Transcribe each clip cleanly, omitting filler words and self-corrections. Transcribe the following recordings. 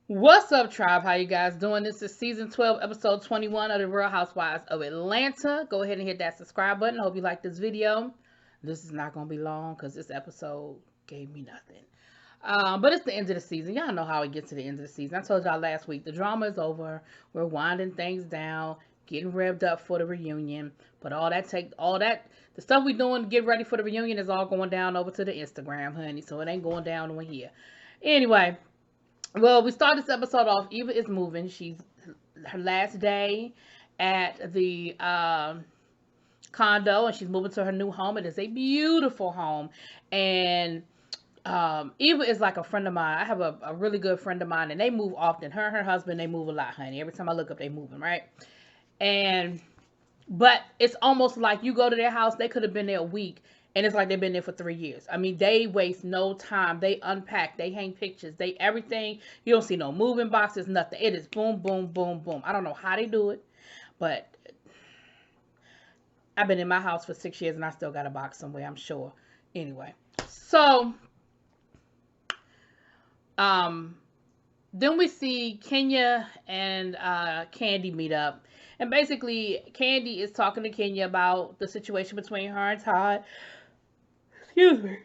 What's up, tribe? How you guys doing? This is season 12, episode 21 of the Real Housewives of Atlanta. Go ahead and hit that subscribe button. I hope you like this video. This is not going to be long because this episode gave me nothing. But it's the end of the season. Y'all know how it gets to the end of the season. I told y'all last week, the drama is over. We're winding things down, getting revved up for the reunion. But the stuff we doing to get ready for the reunion is all going down over to the Instagram, honey. So it ain't going down over here. Anyway. Well, we start this episode off. Eva is moving. She's her last day at the condo, and she's moving to her new home. It is a beautiful home, and Eva is like a friend of mine. I have a really good friend of mine, and they move often. Her and her husband, they move a lot, honey. Every time I look up, they moving, right? But it's almost like you go to their house. They could have been there a week, and it's like they've been there for 3 years. I mean, they waste no time. They unpack. They hang pictures. They everything. You don't see no moving boxes, nothing. It is boom, boom, boom, boom. I don't know how they do it, but I've been in my house for 6 years, and I still got a box somewhere, I'm sure. Anyway, so then we see Kenya and Kandi meet up. And basically, Kandi is talking to Kenya about the situation between her and Todd. Excuse me.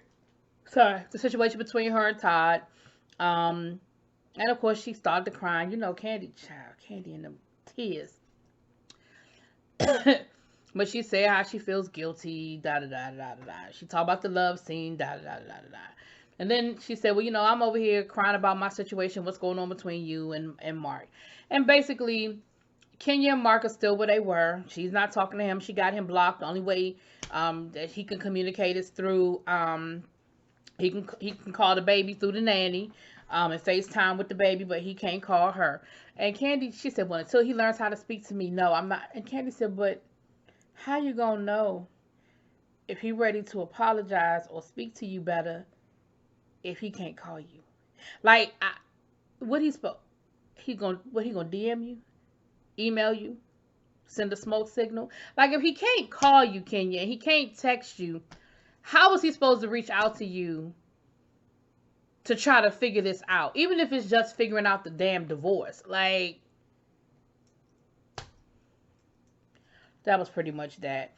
Sorry. The situation between her and Todd. And of course, she started to cry. You know, Kandi in them tears. But she said how she feels guilty, She talked about the love scene, And then she said, well, you know, I'm over here crying about my situation, what's going on between you and Mark. And basically, Kenya and Mark are still where they were. She's not talking to him. She got him blocked. The only way that he can communicate is through he can call the baby through the nanny and FaceTime with the baby, but he can't call her. And Kandi, she said, well, until he learns how to speak to me, no, I'm not. And Kandi said, but how you gonna know if he ready to apologize or speak to you better if he can't call you? Like, what he gonna DM you? Email you, send a smoke signal? Like, if he can't call you, Kenya, and he can't text you, how is he supposed to reach out to you to try to figure this out? Even if it's just figuring out the damn divorce. Like, that was pretty much that.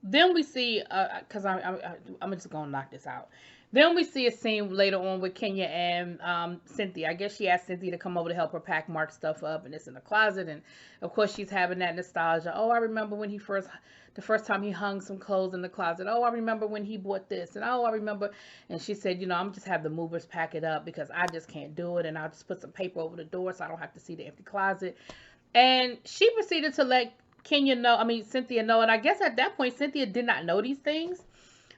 Then we see, because I'm just gonna knock this out. Then we see a scene later on with Kenya and Cynthia. I guess she asked Cynthia to come over to help her pack Mark's stuff up, and it's in the closet. And of course, she's having that nostalgia. Oh, I remember when the first time he hung some clothes in the closet. Oh, I remember when he bought this, and oh, I remember. And she said, you know, I'm just have the movers pack it up because I just can't do it, and I'll just put some paper over the door so I don't have to see the empty closet. And she proceeded to let Cynthia know, and I guess at that point, Cynthia did not know these things,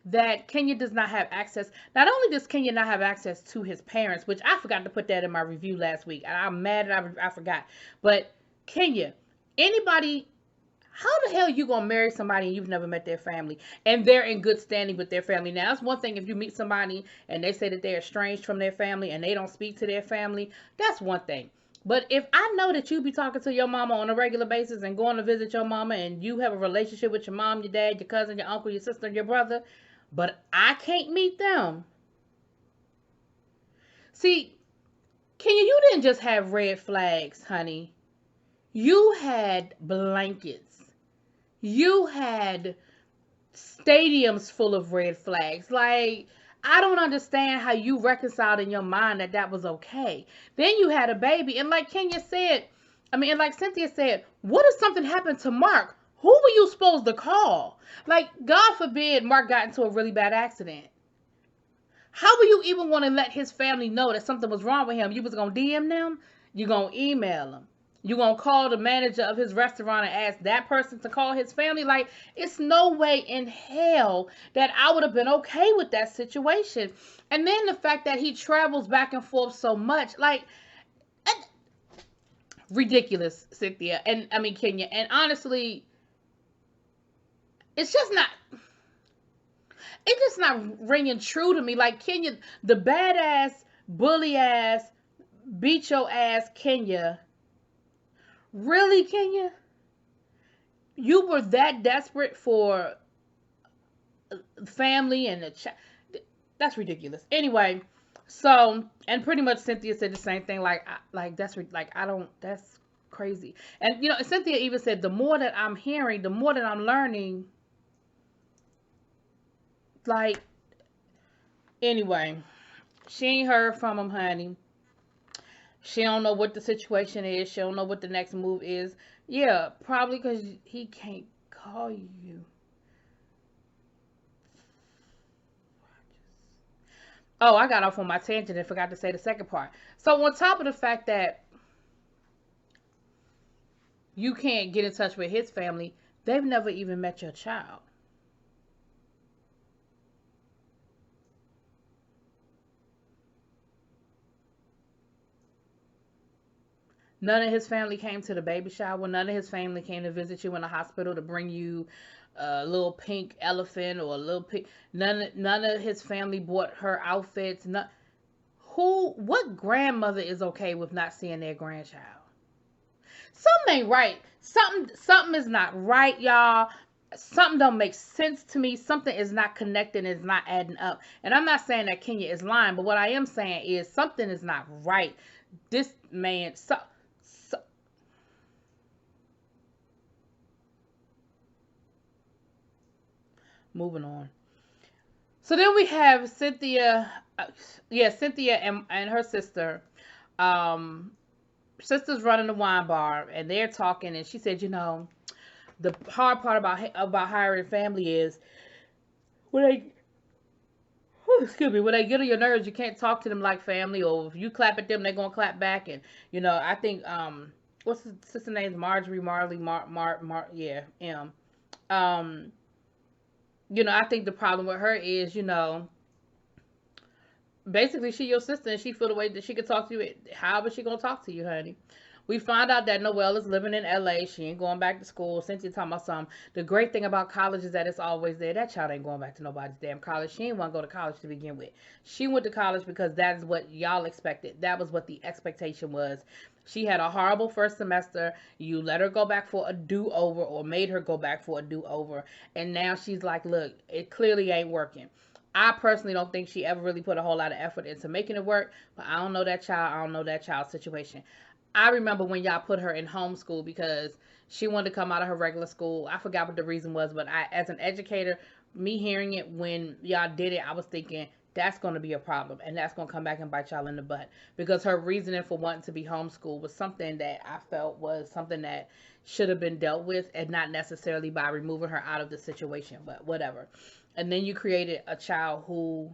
that Kenya does not have access. Not only does Kenya not have access to his parents, which I forgot to put that in my review last week, and I'm mad that I forgot, but Kenya, how the hell you gonna marry somebody and you've never met their family, and they're in good standing with their family? Now, that's one thing if you meet somebody and they say that they're estranged from their family and they don't speak to their family, that's one thing. But if I know that you be talking to your mama on a regular basis and going to visit your mama, and you have a relationship with your mom, your dad, your cousin, your uncle, your sister, and your brother, but I can't meet them. See, Kenya, you didn't just have red flags, honey. You had blankets. You had stadiums full of red flags. Like, I don't understand how you reconciled in your mind that was okay. Then you had a baby, and like Cynthia said, what if something happened to Mark? Who were you supposed to call? Like, God forbid Mark got into a really bad accident. How will you even want to let his family know that something was wrong with him? You was going to DM them? You going to email them? You going to call the manager of his restaurant and ask that person to call his family? Like, it's no way in hell that I would have been okay with that situation. And then the fact that he travels back and forth so much, like, ridiculous, Cynthia. And I mean, Kenya. And honestly, it's just not ringing true to me. Like, Kenya, the badass, bully ass, beat your ass Kenya. Really, Kenya? You were that desperate for family and That's ridiculous. Anyway, so and pretty much Cynthia said the same thing. Like that's like I don't. That's crazy. And Cynthia even said the more that I'm hearing, the more that I'm learning. Like anyway, she ain't heard from him, honey. She don't know what the situation is. She don't know what the next move is. Yeah, probably because he can't call you. Oh, I got off on my tangent and forgot to say the second part. So on top of the fact that you can't get in touch with his family, they've never even met your child. None of his family came to the baby shower. None of his family came to visit you in the hospital to bring you a little pink elephant or a little pink. None of his family bought her outfits. What grandmother is okay with not seeing their grandchild? Something ain't right. Something is not right, y'all. Something don't make sense to me. Something is not connecting, is not adding up. And I'm not saying that Kenya is lying, but what I am saying is something is not right. This man, moving on. So then we have Cynthia, yeah, Cynthia and her sister. Um, Sister's running the wine bar, and they're talking, and she said, the hard part about hiring family is when they, excuse me, when they get on your nerves, you can't talk to them like family, or if you clap at them, they're gonna clap back, and I think what's the sister name? Marjorie, Marley, yeah, um, I think the problem with her is, basically she your sister and she feel the way that she could talk to you. However she gonna talk to you, honey. We found out that Noelle is living in LA. She ain't going back to school. Cynthia talking about something. The great thing about college is that it's always there. That child ain't going back to nobody's damn college. She ain't want to go to college to begin with. She went to college because that is what y'all expected. That was what the expectation was. She had a horrible first semester. You let her go back for a do-over or made her go back for a do-over. And now she's like, look, it clearly ain't working. I personally don't think she ever really put a whole lot of effort into making it work, but I don't know that child. I don't know that child's situation. I remember when y'all put her in homeschool because she wanted to come out of her regular school. I forgot what the reason was, but as an educator, me hearing it when y'all did it, I was thinking that's going to be a problem and that's going to come back and bite y'all in the butt because her reasoning for wanting to be homeschooled was something that I felt was something that should have been dealt with and not necessarily by removing her out of the situation, but whatever. And then you created a child who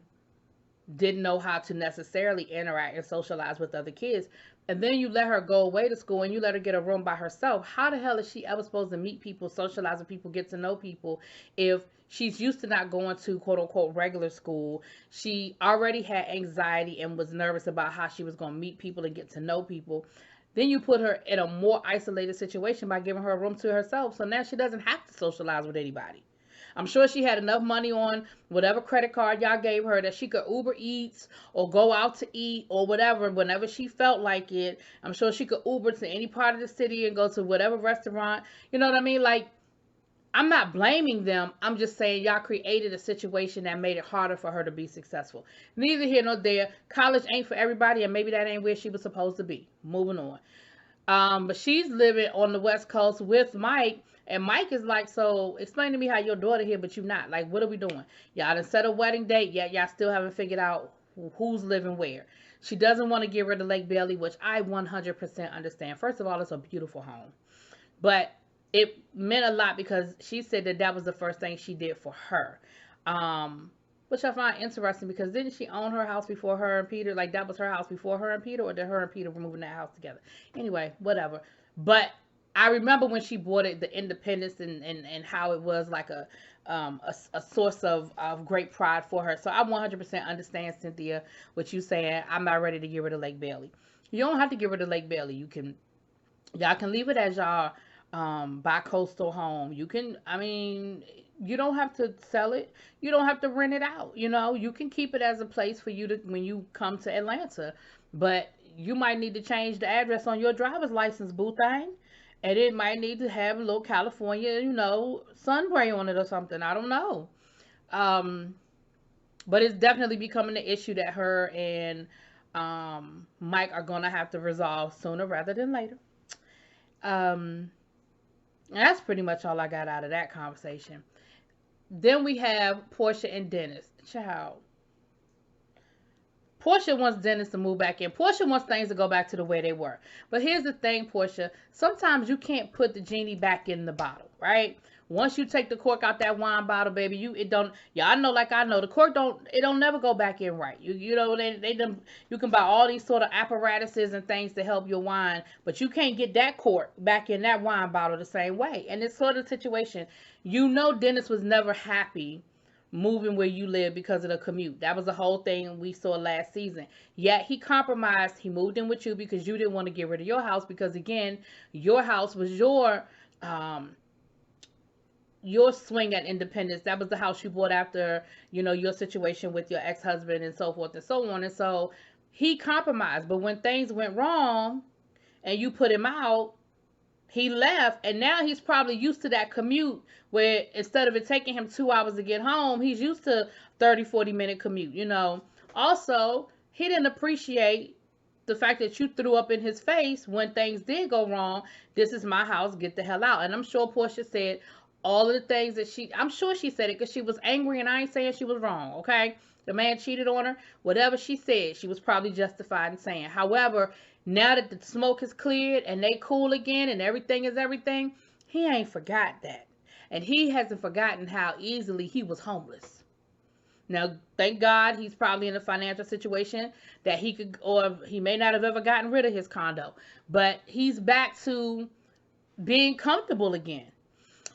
didn't know how to necessarily interact and socialize with other kids. And then you let her go away to school and you let her get a room by herself. How the hell is she ever supposed to meet people, socialize with people, get to know people if she's used to not going to quote unquote regular school? She already had anxiety and was nervous about how she was going to meet people and get to know people. Then you put her in a more isolated situation by giving her a room to herself. So now she doesn't have to socialize with anybody. I'm sure she had enough money on whatever credit card y'all gave her that she could Uber Eats or go out to eat or whatever whenever she felt like it. I'm sure she could Uber to any part of the city and go to whatever restaurant. You know what I mean? Like, I'm not blaming them. I'm just saying y'all created a situation that made it harder for her to be successful. Neither here nor there. College ain't for everybody, and maybe that ain't where she was supposed to be. Moving on. But she's living on the West Coast with Mike. And Mike is like, so explain to me how your daughter here, but you not. Like, what are we doing? Y'all done set a wedding date, yet y'all still haven't figured out who's living where. She doesn't want to get rid of Lake Bailey, which I 100% understand. First of all, it's a beautiful home. But it meant a lot because she said that that was the first thing she did for her. Which I find interesting because didn't she own her house before her and Peter? Like, that was her house before her and Peter, or did her and Peter were moving that house together? Anyway, whatever. But I remember when she bought it, the independence and how it was like a source of great pride for her. So I 100% understand, Cynthia, what you saying. I'm not ready to get rid of Lake Bailey. You don't have to get rid of Lake Bailey. Y'all can leave it as y'all bi-coastal home. You can, I mean, you don't have to sell it. You don't have to rent it out. You can keep it as a place for you to, when you come to Atlanta. But you might need to change the address on your driver's license, boo thing. And it might need to have a little California, sunbray on it or something. I don't know. But it's definitely becoming an issue that her and Mike are gonna have to resolve sooner rather than later. Um, and that's pretty much all I got out of that conversation. Then we have Porsha and Dennis. Child, Porsha wants Dennis to move back in. Porsha wants things to go back to the way they were. But here's the thing, Porsha. Sometimes you can't put the genie back in the bottle, right? Once you take the cork out that wine bottle, baby, it don't. Yeah, I know, like I know, the cork don't never go back in right. You know they done, you can buy all these sort of apparatuses and things to help your wine, but you can't get that cork back in that wine bottle the same way. And this sort of situation, Dennis was never happy moving where you live because of the commute. That was the whole thing we saw last season. Yet he compromised. He moved in with you because you didn't want to get rid of your house because again, your house was your swing at independence. That was the house you bought after, your situation with your ex-husband and so forth and so on. And so he compromised. But when things went wrong and you put him out, he left, and now he's probably used to that commute where instead of it taking him 2 hours to get home, he's used to 30-40 minute commute. Also, he didn't appreciate the fact that you threw up in his face when things did go wrong. This is my house, get the hell out. And I'm sure Porsha said all of the things that I'm sure she said it because she was angry, and I ain't saying she was wrong, okay? The man cheated on her. Whatever she said, she was probably justified in saying. However, now that the smoke is cleared and they cool again and everything is everything, he ain't forgot that. And he hasn't forgotten how easily he was homeless. Now, thank God he's probably in a financial situation that he could, or he may not have ever gotten rid of his condo. But he's back to being comfortable again.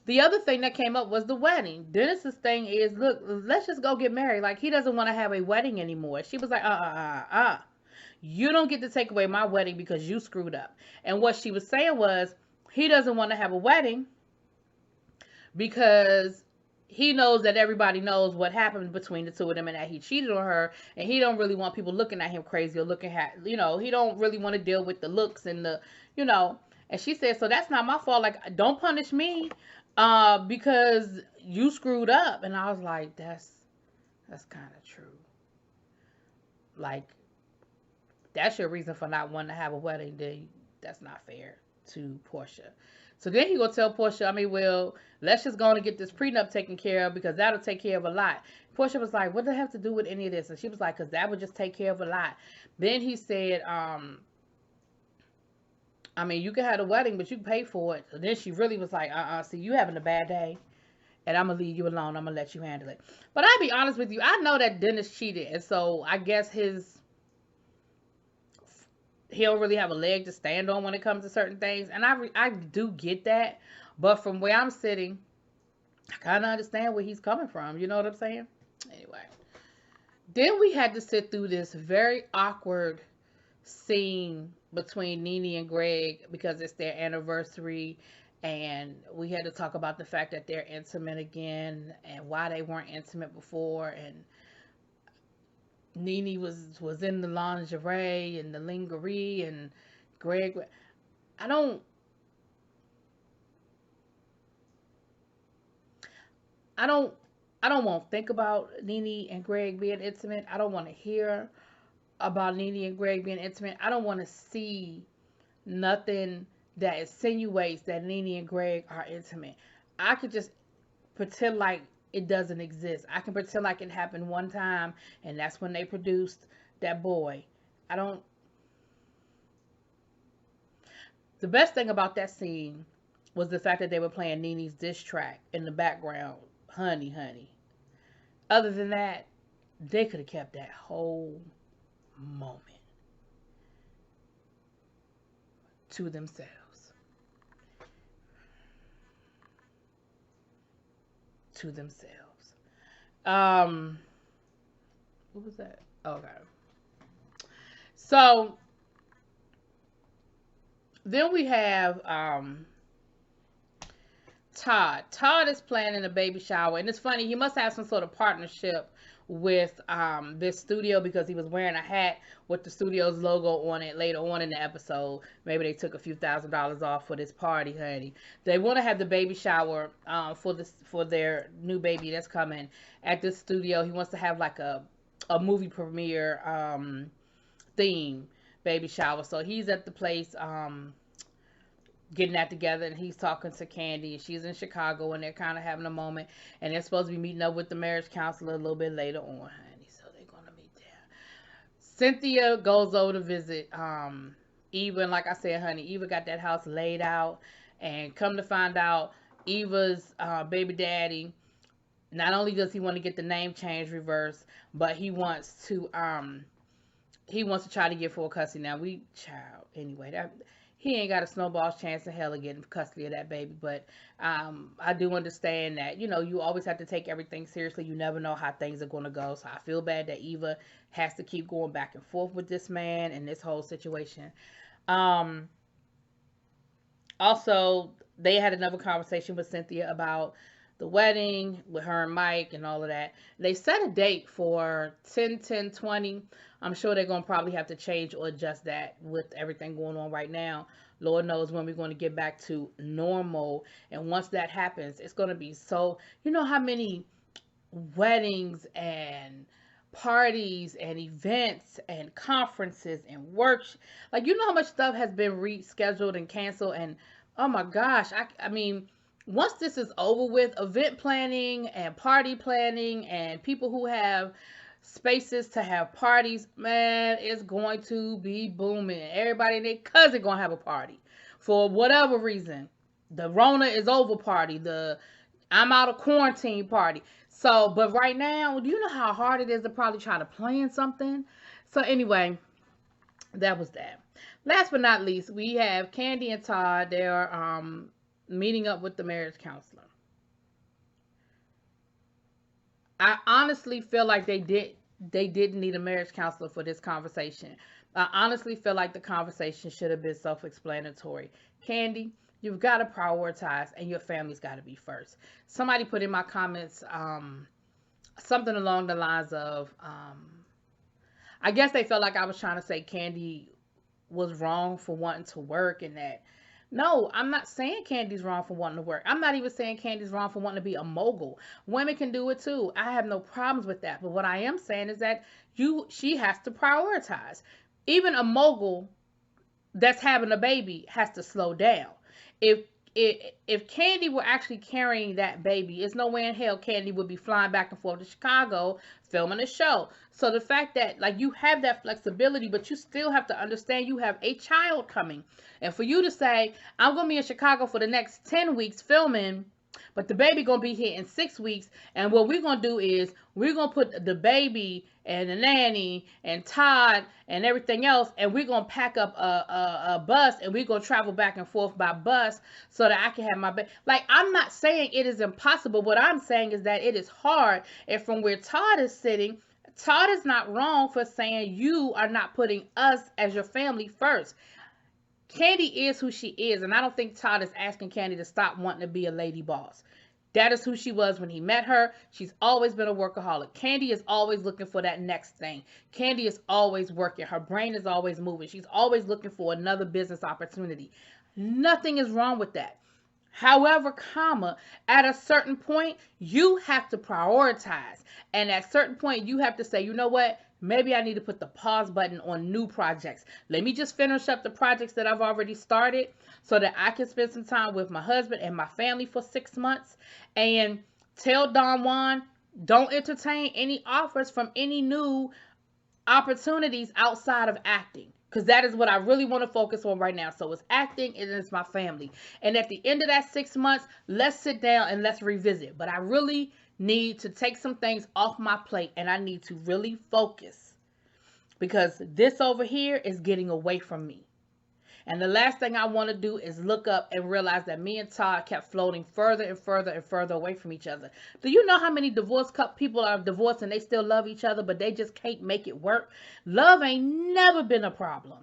The other thing that came up was the wedding. Dennis's thing is, look, let's just go get married. Like, he doesn't want to have a wedding anymore. She was like, you don't get to take away my wedding because you screwed up. And what she was saying was, he doesn't want to have a wedding because he knows that everybody knows what happened between the two of them and that he cheated on her, and he don't really want people looking at him crazy or looking at, he don't really want to deal with the looks and the, and she said, so that's not my fault. Like, don't punish me because you screwed up. And I was like, that's kind of true. Like, that's your reason for not wanting to have a wedding. Then that's not fair to Porsha. So then he gonna tell Porsha, well, let's just go and get this prenup taken care of because that'll take care of a lot. Porsha was like, what does that have to do with any of this? And she was like, because that would just take care of a lot. Then he said, you can have a wedding, but you can pay for it. So then she really was like, see, you having a bad day, and I'm gonna leave you alone. I'm gonna let you handle it. But I'll be honest with you, I know that Dennis cheated, and so I guess he don't really have a leg to stand on when it comes to certain things. And I do get that. But from where I'm sitting, I kind of understand where he's coming from. You know what I'm saying? Anyway. Then we had to sit through this very awkward scene between Nene and Gregg because it's their anniversary. And we had to talk about the fact that they're intimate again and why they weren't intimate before. And Nene was in the lingerie and the lingerie, and Gregg, I don't want to think about Nene and Gregg being intimate. I don't want to hear about Nene and Gregg being intimate. I don't want to see nothing that insinuates that Nene and Gregg are intimate. I could just pretend like it doesn't exist. I can pretend like it happened one time, and that's when they produced that boy. The best thing about that scene was the fact that they were playing Nene's diss track in the background, Honey, Honey. Other than that, they could have kept that whole moment to themselves. What was that? Okay. So then we have Todd. Todd is planning a baby shower, and it's funny, he must have some sort of partnership with this studio because he was wearing a hat with the studio's logo on it later on in the episode. Maybe they took a few $1,000s off for this party, honey. They want to have the baby shower for their new baby that's coming at this studio. He wants to have like a movie premiere theme baby shower. So he's at the place getting that together, and he's talking to Kandi, and she's in Chicago, and they're kind of having a moment, and they're supposed to be meeting up with the marriage counselor a little bit later on, honey. So they're gonna meet there. Cynthia goes over to visit Eva, and like I said, honey, Eva got that house laid out, and come to find out, Eva's baby daddy, not only does he want to get the name change reversed, but he wants to try to get full custody. Now anyway, that he ain't got a snowball's chance in hell of getting custody of that baby. But I do understand that, you always have to take everything seriously. You never know how things are going to go. So I feel bad that Eva has to keep going back and forth with this man and this whole situation. Also, they had another conversation with Cynthia about the wedding with her and Mike and all of that. They set a date for 10/10/20. I'm sure they're going to probably have to change or adjust that with everything going on right now. Lord knows when we're going to get back to normal. And once that happens, it's going to be so, how many weddings and parties and events and conferences and work, like, how much stuff has been rescheduled and canceled. And oh my gosh, I mean, once this is over with, event planning and party planning and people who have spaces to have parties, man, it's going to be booming. Everybody and their cousin gonna have a party for whatever reason. The Rona is over party, the I'm out of quarantine party. So, but right now, do you know how hard it is to probably try to plan something? So anyway, that was that. Last but not least, we have Kandi and Todd. They're meeting up with the marriage counselor. I honestly feel like they didn't need a marriage counselor for this conversation. I honestly feel like the conversation should have been self-explanatory. Kandi, you've got to prioritize, and your family's got to be first. Somebody put in my comments something along the lines of, I guess they felt like I was trying to say Kandi was wrong for wanting to work, and that, no, I'm not saying Kandi's wrong for wanting to work. I'm not even saying Kandi's wrong for wanting to be a mogul. Women can do it too. I have no problems with that. But what I am saying is that she has to prioritize. Even a mogul that's having a baby has to slow down. If Kandi were actually carrying that baby, it's no way in hell Kandi would be flying back and forth to Chicago filming a show. So the fact that, like, you have that flexibility, but you still have to understand you have a child coming. And for you to say, I'm going to be in Chicago for the next 10 weeks filming, but the baby going to be here in 6 weeks, and what we're going to do is we're going to put the baby and the nanny and Todd and everything else, and we're going to pack up a bus, and we're going to travel back and forth by bus so that I can have my baby. Like, I'm not saying it is impossible. What I'm saying is that it is hard. And from where Todd is sitting, Todd is not wrong for saying you are not putting us as your family first. Kandi is who she is, and I don't think Todd is asking Kandi to stop wanting to be a lady boss. That is who she was when he met her. She's always been a workaholic. Kandi is always looking for that next thing. Kandi is always working. Her brain is always moving. She's always looking for another business opportunity. Nothing is wrong with that. However, at a certain point, you have to prioritize. And at a certain point, you have to say, you know what? Maybe I need to put the pause button on new projects. Let me just finish up the projects that I've already started so that I can spend some time with my husband and my family for 6 months. And tell Don Juan, don't entertain any offers from any new opportunities outside of acting. Because that is what I really want to focus on right now. So it's acting and it's my family. And at the end of that 6 months, let's sit down and let's revisit. But I really need to take some things off my plate, and I need to really focus, because this over here is getting away from me. And the last thing I want to do is look up and realize that me and Todd kept floating further and further and further away from each other. Do you know how many divorced people are divorced and they still love each other, but they just can't make it work? Love ain't never been a problem.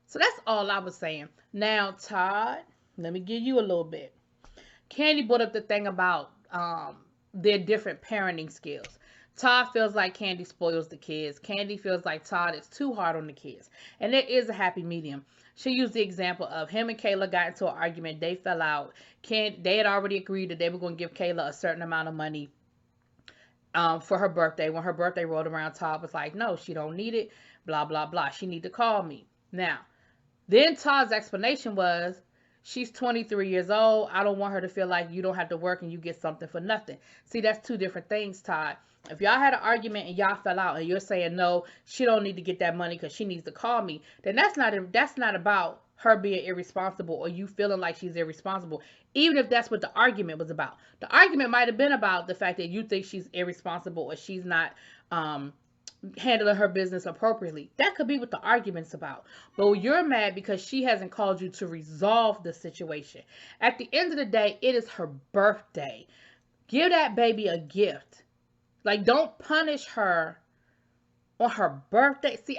So that's all I was saying. Now, Todd, let me give you a little bit. Kandi brought up the thing about their different parenting skills. Todd feels like Kandi spoils the kids. Kandi feels like Todd is too hard on the kids. And there is a happy medium. She used the example of him and Kayla got into an argument. They fell out. They had already agreed that they were going to give Kayla a certain amount of money for her birthday. When her birthday rolled around, Todd was like, no, she don't need it. Blah, blah, blah. She need to call me. Now, then Todd's explanation was, she's 23 years old. I don't want her to feel like you don't have to work and you get something for nothing. See, that's two different things, Todd. If y'all had an argument and y'all fell out and you're saying, no, she don't need to get that money because she needs to call me, then that's not about her being irresponsible or you feeling like she's irresponsible, even if that's what the argument was about. The argument might have been about the fact that you think she's irresponsible or she's not handling her business appropriately. That could be what the argument's about. But you're mad because she hasn't called you to resolve the situation. At the end of the day, it is her birthday. Give that baby a gift. Like, don't punish her on her birthday. See,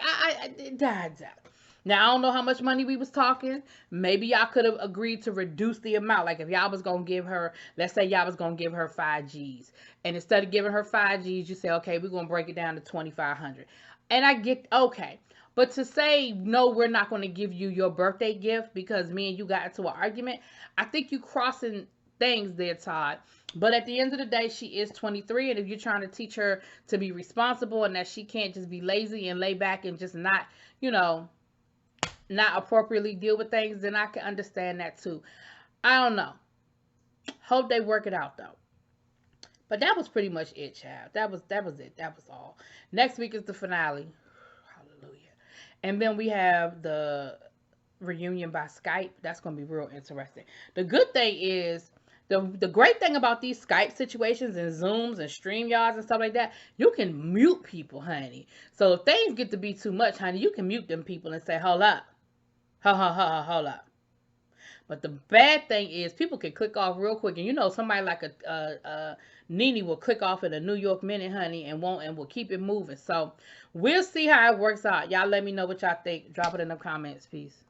now, I don't know how much money we was talking. Maybe y'all could have agreed to reduce the amount. Like, if y'all was going to give her, let's say y'all was going to give her 5 G's. And instead of giving her 5 G's, you say, okay, we're going to break it down to 2,500. And I get, okay. But to say, no, we're not going to give you your birthday gift because me and you got into an argument, I think you crossing things there, Todd. But at the end of the day, she is 23. And if you're trying to teach her to be responsible and that she can't just be lazy and lay back and just not, you know, not appropriately deal with things, then I can understand that too. I don't know. Hope they work it out though. But that was pretty much it, child. That was it. That was all. Next week is the finale. Hallelujah. And then we have the reunion by Skype. That's going to be real interesting. The good thing is, the great thing about these Skype situations and Zooms and StreamYards and stuff like that, you can mute people, honey. So if things get to be too much, honey, you can mute them people and say, hold up. Hold up. But the bad thing is people can click off real quick. And you know somebody like a Nene will click off in a New York minute, honey, and will keep it moving. So we'll see how it works out. Y'all let me know what y'all think. Drop it in the comments. Peace.